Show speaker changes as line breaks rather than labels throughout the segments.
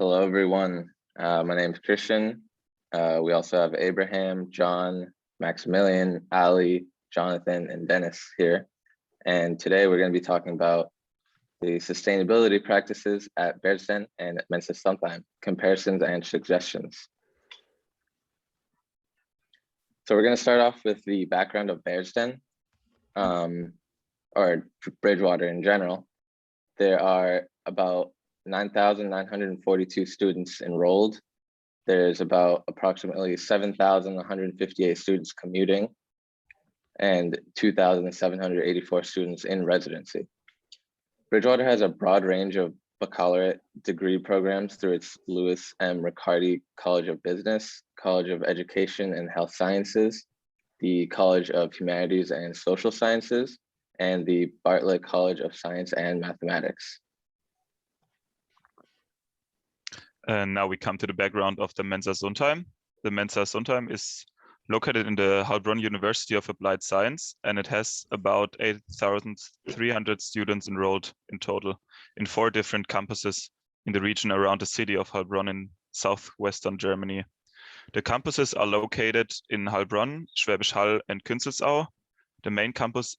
Hello, everyone. My name is Christian. We also have Abraham, John, Maximilian, Ali, Jonathan, and Dennis here. And today we're going to be talking about the sustainability practices at Bergsten and Mensa Sontheim, comparisons and suggestions. So we're going to start off with the background of Bergsten, or Bridgewater in general. There are about 9,942 students enrolled. There's about approximately 7,158 students commuting and 2,784 students in residency. Bridgewater has a broad range of baccalaureate degree programs through its Lewis M. Riccardi College of Business, College of Education and Health Sciences, the College of Humanities and Social Sciences, and the Bartlett College of Science and Mathematics.
And now we come to the background of the Mensa Sontheim. The Mensa Sontheim is located in the Heilbronn University of Applied Science, and it has about 8,300 students enrolled in total in 4 different campuses in the region around the city of Heilbronn in southwestern Germany. The campuses are located in Heilbronn, Schwäbisch Hall, and Künzelsau. The main campus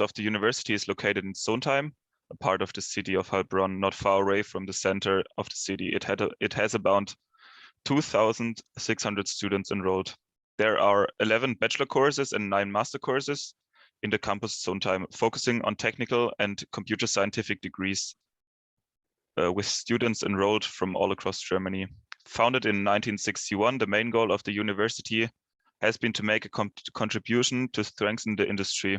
of the university is located in Sontheim, a part of the city of Heilbronn, not far away from the center of the city. It has about 2,600 students enrolled. There are 11 bachelor courses and 9 master courses in the campus Sontheim, focusing on technical and computer scientific degrees, with students enrolled from all across Germany. Founded in 1961, the main goal of the university has been to make a contribution to strengthen the industry.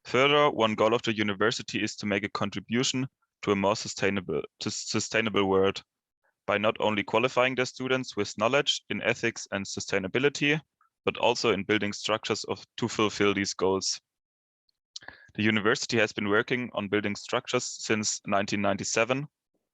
Further, one goal of the university is to make a contribution to a more sustainable world by not only qualifying their students with knowledge in ethics and sustainability, but also in building structures to fulfill these goals. The university has been working on building structures since 1997.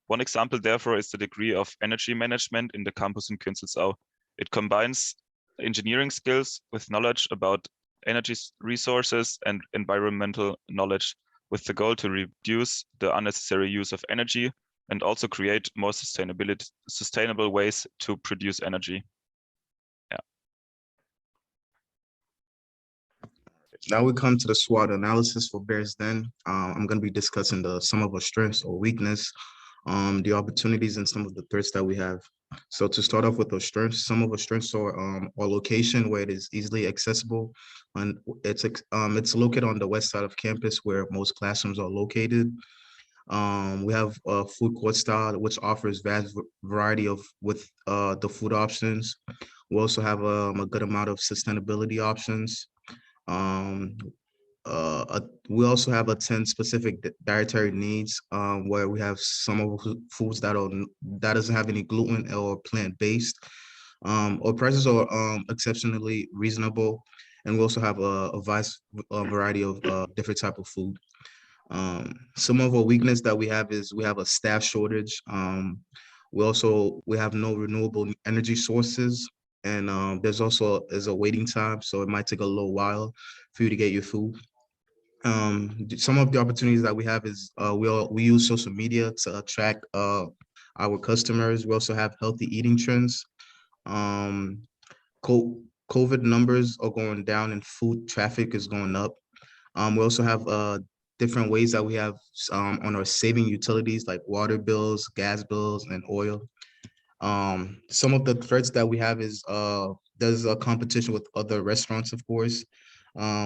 One example, therefore, is the degree of energy management in the campus in Künzelsau. It combines engineering skills with knowledge about energy resources and environmental knowledge, with the goal to reduce the unnecessary use of energy and also create more sustainable ways to produce energy. Yeah.
Now we come to the SWOT analysis for Bergsten. I'm going to be discussing some of our strengths or weakness, the opportunities and some of the threats that we have. So to start off with our strengths, some of our strengths are our location, where it is easily accessible, and it's located on the west side of campus where most classrooms are located. We have a food court style, which offers vast variety with the food options. We also have a good amount of sustainability options. We also have 10 specific dietary needs, where we have some of the foods that doesn't have any gluten or plant-based. Our prices are exceptionally reasonable, and we also have a vast variety of different type of food. Some of our weakness that we have is we have a staff shortage. We have no renewable energy sources, and there's also a waiting time, so it might take a little while for you to get your food. Some of the opportunities that we have is we use social media to attract our customers. We also have healthy eating trends. COVID numbers are going down and food traffic is going up. We also have different ways that we have on our saving utilities like water bills, gas bills, and oil. Some of the threats that we have is there's a competition with other restaurants, of course.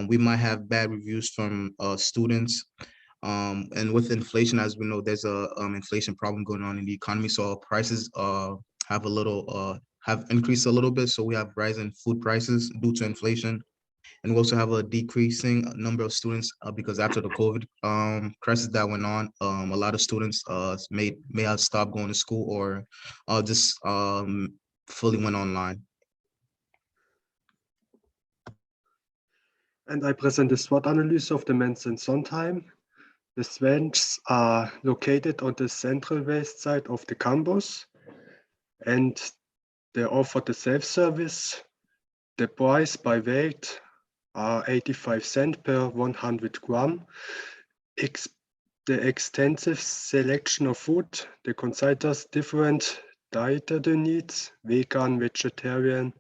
We might have bad reviews from students. And with inflation, as we know, there's a inflation problem going on in the economy. So our prices have increased a little bit. So we have rising food prices due to inflation. And we also have a decreasing number of students because after the COVID crisis that went on, a lot of students may have stopped going to school or just fully went online.
And I present the SWOT analysis of the Mensa in Sontheim. The strengths are located on the central west side of the campus, and they offer the self-service. The price by weight are 85 cents per 100 gram. the extensive selection of food, the considers different dietary needs, vegan, vegetarian,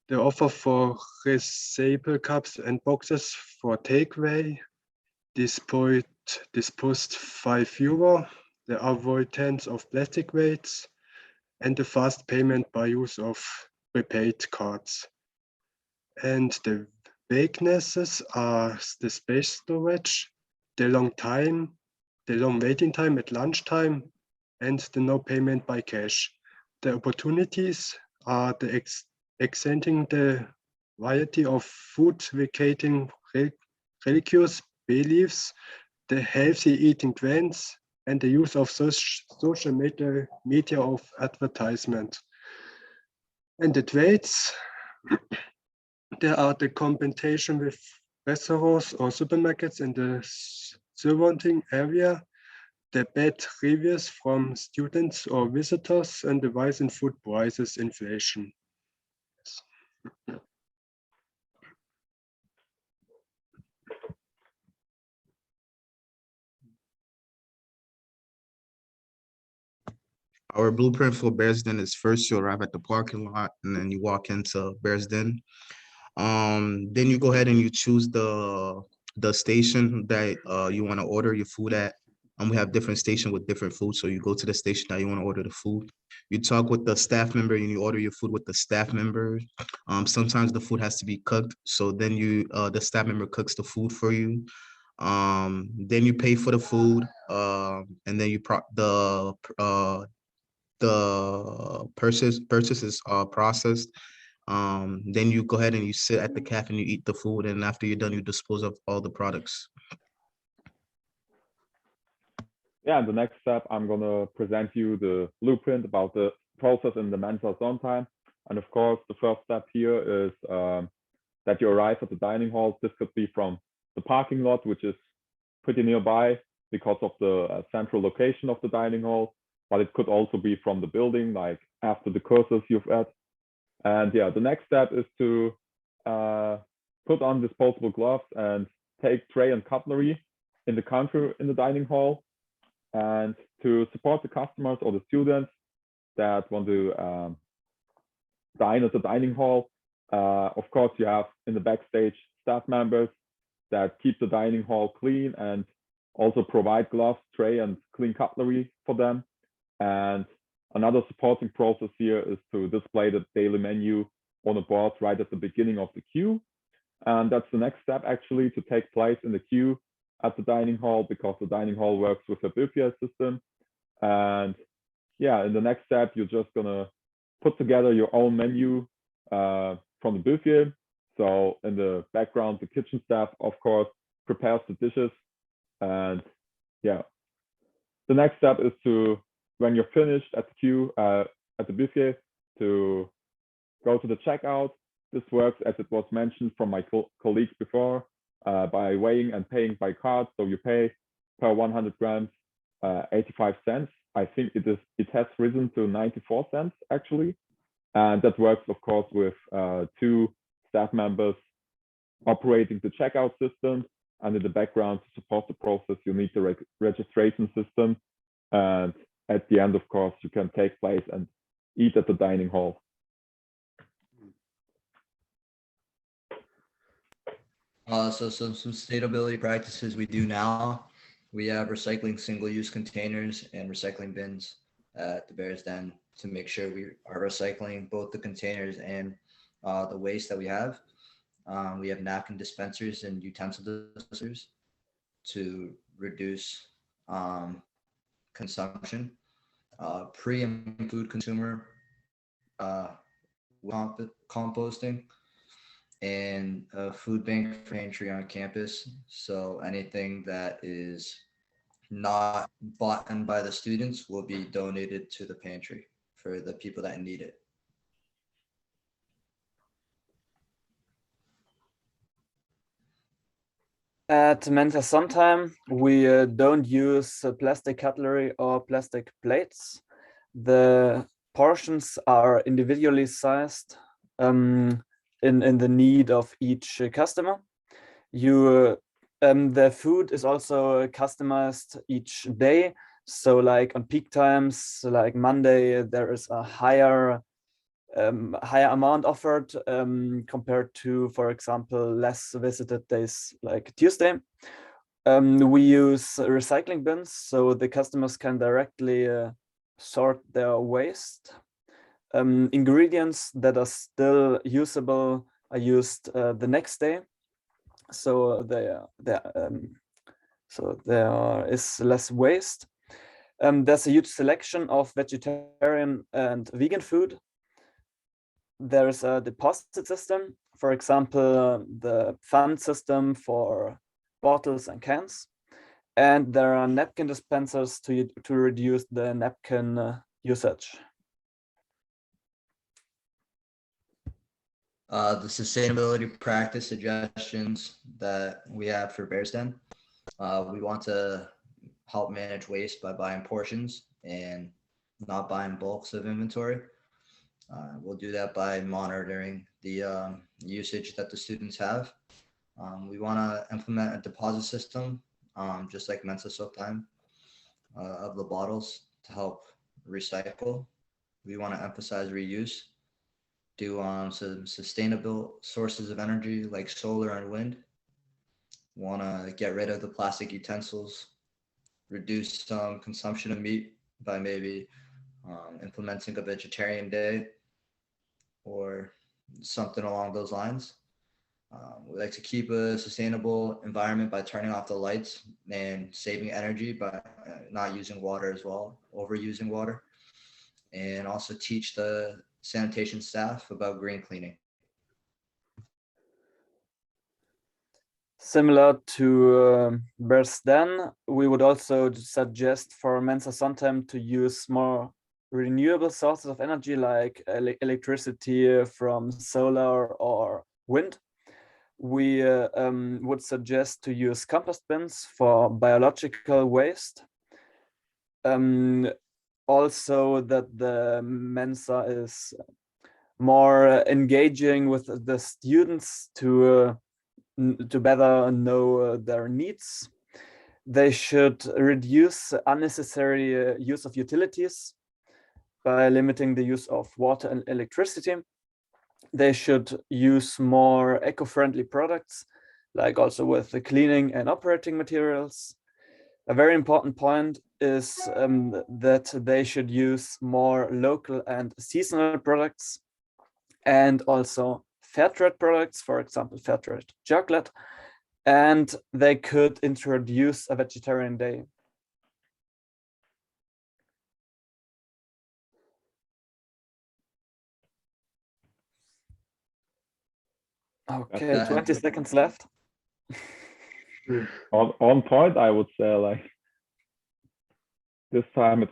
the offer for reusable cups and boxes for takeaway, disposed €5, the avoidance of plastic waste, and the fast payment by use of prepaid cards. And the weaknesses are the space storage, the long waiting time at lunchtime, and the no payment by cash. The opportunities are the extending the variety of food vacating religious beliefs, the healthy eating trends, and the use of social media of advertisement. And the trades, there are the competition with restaurants or supermarkets in the surrounding area, the bad reviews from students or visitors, and the rise in food prices inflation.
Our blueprint for Bears Den is first you arrive at the parking lot and then you walk into Bears Den. Then you go ahead and you choose the station that you want to order your food at. And we have different stations with different food. So you go to the station that you want to order the food. You talk with the staff member and you order your food with the staff member. Sometimes the food has to be cooked. So then the staff member cooks the food for you. Then you pay for the food. And then the purchases are processed. Then you go ahead and you sit at the cafe and you eat the food, and after you're done, you dispose of all the products.
Yeah, the next step, I'm gonna present you the blueprint about the process in the Mensa Sontheim. And of course, the first step here is that you arrive at the dining hall. This could be from the parking lot, which is pretty nearby because of the central location of the dining hall, but it could also be from the building, like after the courses you've had. And yeah, the next step is to put on disposable gloves and take tray and cutlery in the counter in the dining hall. And to support the customers or the students that want to dine at the dining hall, of course, you have in the backstage staff members that keep the dining hall clean and also provide gloves, tray, and clean cutlery for them. And another supporting process here is to display the daily menu on the board right at the beginning of the queue. And that's the next step actually to take place in the queue at the dining hall, because the dining hall works with a buffet system. And yeah, in the next step, you're just gonna put together your own menu from the buffet. So in the background, the kitchen staff, of course, prepares the dishes. And yeah, the next step is to, when you're finished at the queue, at the buffet, to go to the checkout. This works, as it was mentioned from my colleagues before, by weighing and paying by card. So you pay per 100 grams 85 cents. I think it has risen to 94 cents actually. And that works, of course, with 2 staff members operating the checkout system. And in the background, to support the process, you need the registration system. And at the end, of course, you can take place and eat at the dining hall.
So some sustainability practices we do now. We have recycling single-use containers and recycling bins at the Bears Den to make sure we are recycling both the containers and the waste that we have. We have napkin dispensers and utensil dispensers to reduce consumption. Pre and food consumer composting, and a food bank pantry on campus. So anything that is not bought by the students will be donated to the pantry for the people that need it.
At Mensa Sontheim, we don't use plastic cutlery or plastic plates. The portions are individually sized in the need of each customer. You The food is also customized each day. So like on peak times, like Monday, there is a higher amount offered compared to, for example, less visited days like Tuesday. We use recycling bins, so the customers can directly sort their waste. Ingredients that are still usable are used the next day, so there is less waste. There's a huge selection of vegetarian and vegan food. There's a deposit system, for example, the fund system for bottles and cans. And there are napkin dispensers to reduce the napkin usage.
The sustainability practice suggestions that we have for Bears Den. We want to help manage waste by buying portions and not buying bulks of inventory. We'll do that by monitoring the usage that the students have. We want to implement a deposit system, just like Mensa Sontheim, of the bottles to help recycle. We want to emphasize reuse, do some sustainable sources of energy like solar and wind. Want to get rid of the plastic utensils, reduce some consumption of meat by maybe implementing a vegetarian day or something along those lines. We like to keep a sustainable environment by turning off the lights and saving energy by not using water as well, overusing water, and also teach the sanitation staff about green cleaning.
Similar to Bears Den, we would also suggest for Mensa Sontheim to use more renewable sources of energy like electricity from solar or wind. We would suggest to use compost bins for biological waste. Also that the Mensa is more engaging with the students to better know their needs. They should reduce unnecessary use of utilities by limiting the use of water and electricity. They should use more eco-friendly products, like also with the cleaning and operating materials. A very important point is that they should use more local and seasonal products, and also fair trade products, for example, fair trade chocolate, and they could introduce a vegetarian day. Okay, 20 seconds left.
On point, I would say, like, this time it's